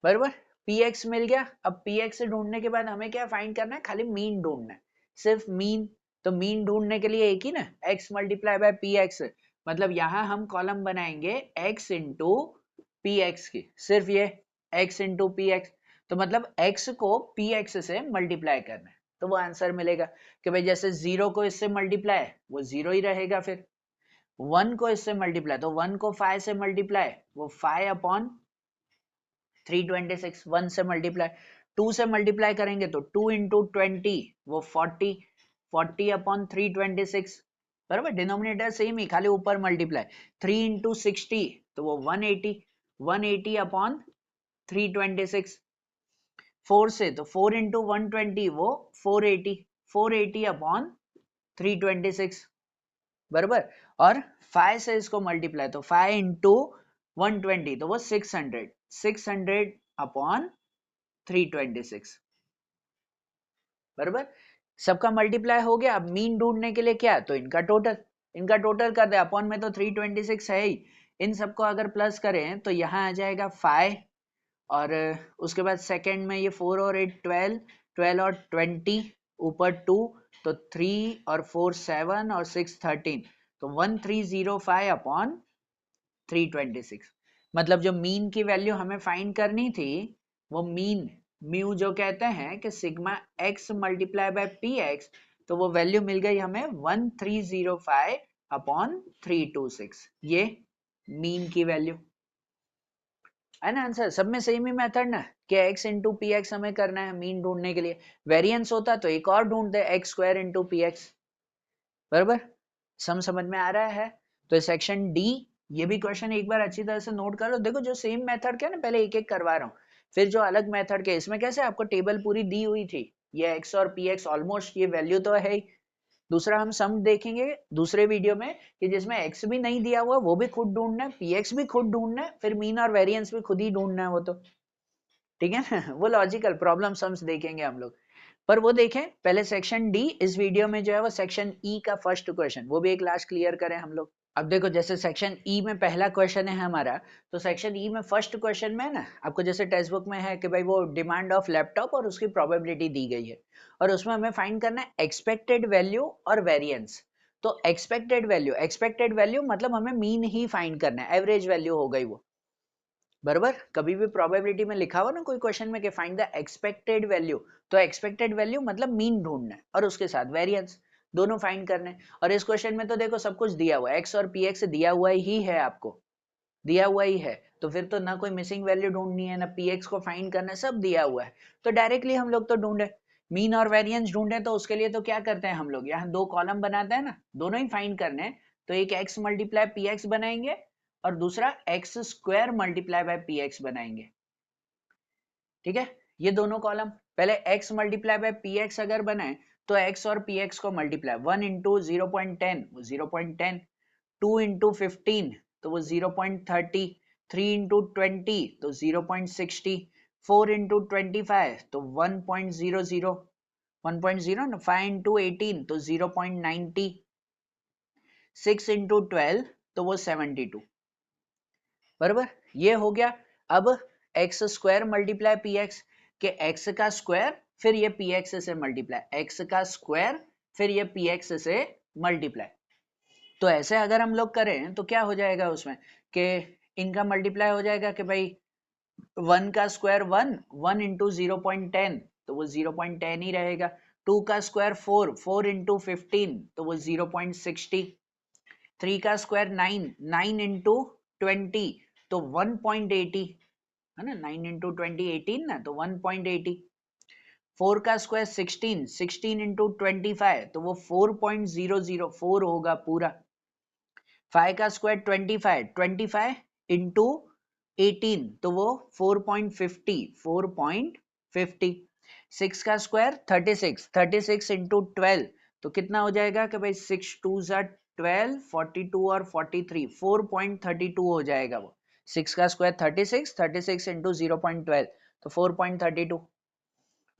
बराबर। px मिल गया। अब px ढूंढने के बाद हमें क्या फाइंड करना है, खाली मीन ढूंढना है, सिर्फ मीन। तो मीन ढूंढने के लिए एक ही ना, x मल्टीप्लाई बाय px, मतलब यहां हम कॉलम बनाएंगे x इंटू px की, सिर्फ ये x इंटू px, तो मतलब x को px से मल्टीप्लाई करना है, तो वो आंसर मिलेगा कि भाई जैसे 0 को इससे मल्टीप्लाई वो 0 ही रहेगा, फिर 1 को इससे मल्टीप्लाई तो 1 को 5 से मल्टीप्लाई वो 5 अपॉन 326, 1 से मल्टीप्लाई, 2 से मल्टीप्लाई करेंगे तो 2 इंटू 20 वो 40, 40 अपॉन 326, बराबर। डिनोमिनेटर सेम ही, खाली ऊपर मल्टीप्लाई। 3 इंटू 60 तो वो 180, 180 अपॉन 326। 4 से तो 4 इंटू 120 वो 480, 480 अपॉन 326, बराबर। और 5 से इसको मल्टीप्लाई तो 5 इंटू 120 तो वो 600, 600 अपॉन 326, बराबर। सबका मल्टीप्लाई हो गया। अब मीन ढूंढने के लिए क्या, तो इनका टोटल कर दे, अपॉन में तो 326 है ही, इन सबको अगर प्लस करें तो यहाँ आ जाएगा 5, और उसके बाद सेकंड में ये 4 और 8 12, 12 और 20 ऊपर 2, तो 3 और 4 7 और 6 13, तो 1305 अपॉन 326। मतलब जो मीन की वैल्यू हमें फाइंड करनी थी वो मीन म्यू जो कहते हैं कि sigma x multiply by P x, तो वो वैल्यू मिल गई हमें 1305 अपॉन 326, ये मीन की वैल्यू है ना। आंसर सब में सेम ही मेथड ना, कि x इंटू पी एक्स हमें करना है मीन ढूंढने के लिए। वेरिएंस होता तो एक और ढूंढते x square into p x, बराबर। समझ में आ रहा है। तो सेक्शन डी, ये भी क्वेश्चन एक बार अच्छी तरह से नोट कर लो। देखो जो सेम मेथड के ना, पहले एक एक करवा रहा हूँ, फिर जो अलग मेथड के, इसमें कैसे आपको टेबल पूरी दी हुई थी, ये x और पी एक्स ऑलमोस्ट ये वैल्यू तो है ही। दूसरा हम सम देखेंगे दूसरे वीडियो में कि जिसमें x भी नहीं दिया हुआ वो भी खुद ढूंढना है, px भी खुद ढूंढना है, फिर मीन और वेरिएंस भी खुद ही ढूंढना है, वो तो ठीक है ना। वो लॉजिकल प्रॉब्लम सम्स देखेंगे हम लोग। पर वो देखें पहले सेक्शन डी, इस वीडियो में जो है वो सेक्शन ई का फर्स्ट क्वेश्चन, वो भी एक लास्ट क्लियर करें हम लोग। अब देखो जैसे सेक्शन ई में पहला क्वेश्चन है हमारा, तो सेक्शन ई में फर्स्ट क्वेश्चन में ना आपको जैसे टेक्स्ट बुक में है कि भाई वो डिमांड ऑफ लैपटॉप और उसकी प्रोबेबिलिटी दी गई है, और उसमें हमें फाइंड करना है एक्सपेक्टेड वैल्यू और वेरिएंस। तो एक्सपेक्टेड वैल्यू मतलब हमें मीन ही फाइंड करना है, एवरेज वैल्यू हो गई वो, बराबर। कभी भी प्रोबेबिलिटी में लिखा हुआ ना कोई क्वेश्चन में कि फाइंड द एक्सपेक्टेड वैल्यू, तो एक्सपेक्टेड वैल्यू मतलब मीन ढूंढना है और उसके साथ वेरिएंस दोनों फाइंड करने। और इस क्वेश्चन में तो देखो सब कुछ दिया हुआ है, एक्स और पी एक्स दिया हुआ ही है, आपको दिया हुआ ही है, तो फिर तो ना कोई मिसिंग वैल्यू ढूंढनी है ना पी एक्स को फाइंड करना है, सब दिया हुआ है। तो डायरेक्टली हम लोग तो ढूंढे, मीन और वेरिएंस ढूंढे, तो उसके लिए तो क्या करते हैं हम लोग, यहाँ दो कॉलम बनाते हैं ना, दोनों ही फाइंड करने हैं। तो एक एक्स मल्टीप्लाई पी एक्स बनाएंगे और दूसरा x square multiply by P x बनाएंगे। ठीक है, ये दोनों कॉलम, पहले x multiply by P x अगर बनाए तो x और पी एक्स को मल्टीप्लाई, 1 इंटू 0.10 वो 0.10, 2 इंटू 15 तो वो 0.30, 3 इंटू 20 तो 0.60, 4 इंटू 25 तो 1.00, 1.0 ना, 5 इंटू 18 तो 0.90, 6 इंटू 12 तो वो 72। बराबर, ये हो गया। अब x square multiply p x, के एक्स का स्क्वायर फिर ये पी एक्स से मल्टीप्लाई, एक्स का स्क्वायर फिर ये पी एक्स से मल्टीप्लाई। तो ऐसे अगर हम लोग करें तो क्या हो जाएगा उसमें कि इनका मल्टीप्लाई हो जाएगा कि भाई 1 का स्क्वायर 1, 1 इंटू 0.10 तो वो 0.10 ही रहेगा, 2 का स्क्वायर 4, 4 इंटू 15 तो वो 0.60, 3 का स्क्वायर 9, 9 इंटू 20 तो 1.80 है ना, 9 इंटू 20 18 ना, तो 1.80, 4 का स्क्वायर 16, 16 इंटू 25 तो वो 4.004 होगा पूरा, 5 का स्क्वायर 25, 25 इंटू 18 तो वो 4.50, 4.50, 6 का स्क्वायर 36, 36 इंटू 12 तो कितना हो जाएगा कि भाई 6 टू ज़ा 12, 42 और 43, 4.32 हो जाएगा वो। 6 का स्क्वायर 36, 36 इंटू 0.12 तो 4.32।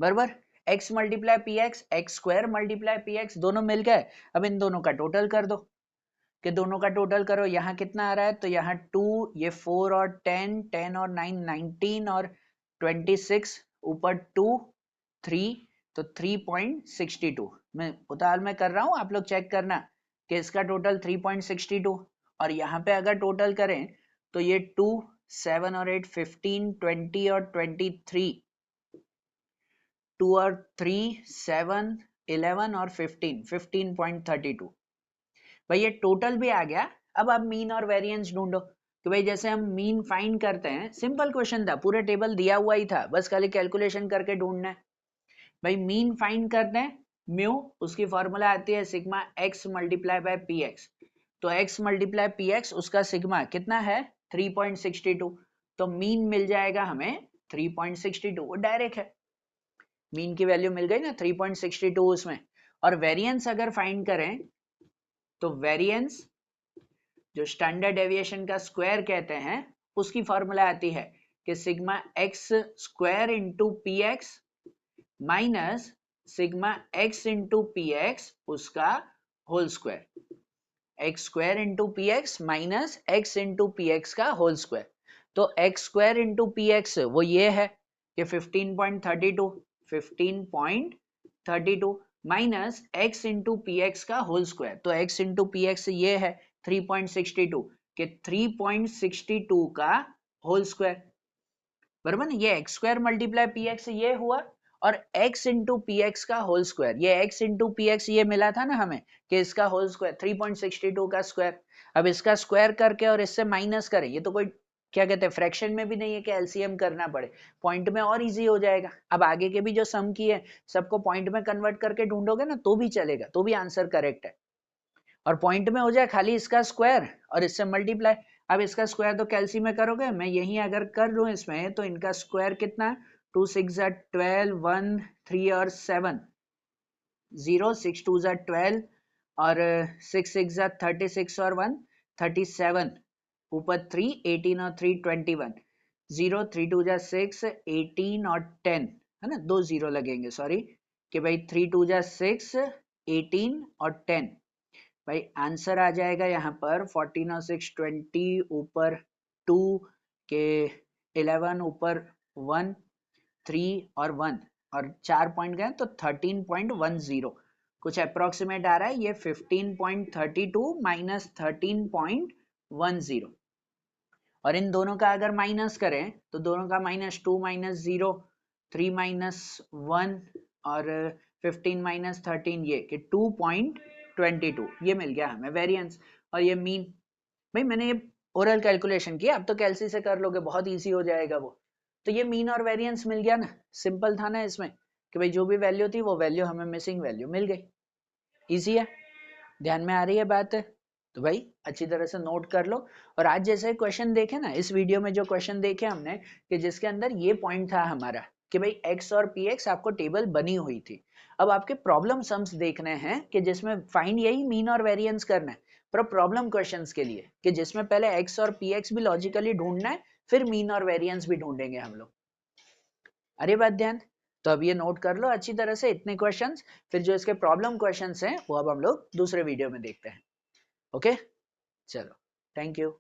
बराबर, x multiply p x, x square multiply p x दोनों मिल गए। अब इन दोनों का टोटल कर दो, कि दोनों का टोटल करो, यहाँ कितना आ रहा है, तो यहाँ 2, ये 4 और 10, 10 और 9 19 और 26 ऊपर 2 3 तो 3.62। मैं उतार में कर रहा हूँ, आप लोग चेक करना कि इसका टोटल 3.62, और यहाँ पे अगर टोटल करें तो ये 2 7 और 8 15 20 और 23, 2 और 3 7 11 और 15 15.32। भाई ये टोटल भी आ गया। अब आप मीन और वेरिएंस ढूंढो, तो भाई जैसे हम मीन फाइंड करते हैं, सिंपल क्वेश्चन था, पूरा टेबल दिया हुआ ही था, बस खाली कैलकुलेशन करके ढूंढना है। भाई मीन फाइंड करते हैं, म्यू उसकी फॉर्मूला आती है sigma x multiply by P x, तो एक्स मल्टीप्लाई पी एक्स उसका सिग्मा कितना है 3.62, तो मीन मिल जाएगा हमें 3.62, वो डायरेक्ट है, मीन की वैल्यू मिल गई ना 3.62 उसमें। और वेरिएंस अगर फाइंड करें तो वेरिएंस जो स्टैंडर्ड डेविएशन का स्क्वायर कहते हैं, उसकी फॉर्मूला आती है कि sigma x square into p x minus sigma x into p x उसका whole square, x square into p x minus x into p x का होल स्क्वायर। तो x square into p x वो ये है कि 15.32, 15.32 minus x into p x का whole square, तो x into p x ये है 3.62 के 3.62 का होल स्क्वायर। बराबर ना, ये x square multiply p x ये हुआ, और x इंटू पी एक्स का होल स्क्वायर, ये x इंटू पी एक्स ये मिला था ना हमें कि इसका होल स्क्वायर 3.62 का स्क्वायर। अब इसका स्क्वायर करके और इससे माइनस करें, ये तो कोई क्या कहते हैं फ्रैक्शन में भी नहीं है कि एलसीएम करना पड़े, पॉइंट में और इजी हो जाएगा। अब आगे के भी जो सम की है सबको पॉइंट में कन्वर्ट करके ढूंढोगे ना तो भी चलेगा, तो भी आंसर करेक्ट है। और पॉइंट में हो जाए खाली इसका स्क्वायर और इससे मल्टीप्लाई। अब इसका स्क्वायर तो कैलसी में करोगे, मैं यही अगर कर लूं इसमें तो इनका स्क्वायर कितना, 2 6 12, 1 3 और 7, 0 6 2 12 और 6 6 36 और 1 37, ऊपर 3 18 और 3 21, 0 3 2 6 18 और 10 है ना, दो जीरो लगेंगे सॉरी, कि भाई 3 2 6 18 और 10। भाई आंसर आ जाएगा यहाँ पर 14 और 6 20, ऊपर 2 के 11, ऊपर 1 3 और 1 और 4 पॉइंट गए तो 13.10, कुछ अप्रोक्सीमेट आ रहा है ये 15.32 माइनस 13.10। और इन दोनों का अगर माइनस करें तो दोनों का -2 -0 3 -1 और 15 -13 ये कि 2.22 ये मिल गया हमें वेरिएंस। और ये मीन, भाई मैंने ये ओरल कैलकुलेशन किया, अब तो कैलसी से कर लोगे, बहुत इजी हो जाएगा वो। तो ये मीन और वेरिएंस मिल गया ना, सिंपल था ना इसमें कि भाई जो भी वैल्यू थी वो वैल्यू हमें मिसिंग वैल्यू मिल गई। इजी है, ध्यान में आ रही है बात है? तो भाई अच्छी तरह से नोट कर लो। और आज जैसे क्वेश्चन देखे ना, इस वीडियो में जो क्वेश्चन देखे हमने कि जिसके अंदर ये पॉइंट था हमारा कि भाई x और px आपको टेबल बनी हुई थी। अब आपके प्रॉब्लम सम्स देखने हैं कि जिसमें फाइंड यही मीन और वेरिएंस करना है, पर प्रॉब्लम क्वेश्चंस के लिए कि जिसमें पहले x और px भी लॉजिकली ढूंढना है, फिर मीन और वेरिएंस भी ढूंढेंगे हम लोग। अरे बात ध्यान, तो अब ये नोट कर लो अच्छी तरह से इतने क्वेश्चंस, फिर जो इसके प्रॉब्लम क्वेश्चंस हैं वो अब हम लोग दूसरे वीडियो में देखते हैं। ओके, चलो, थैंक यू।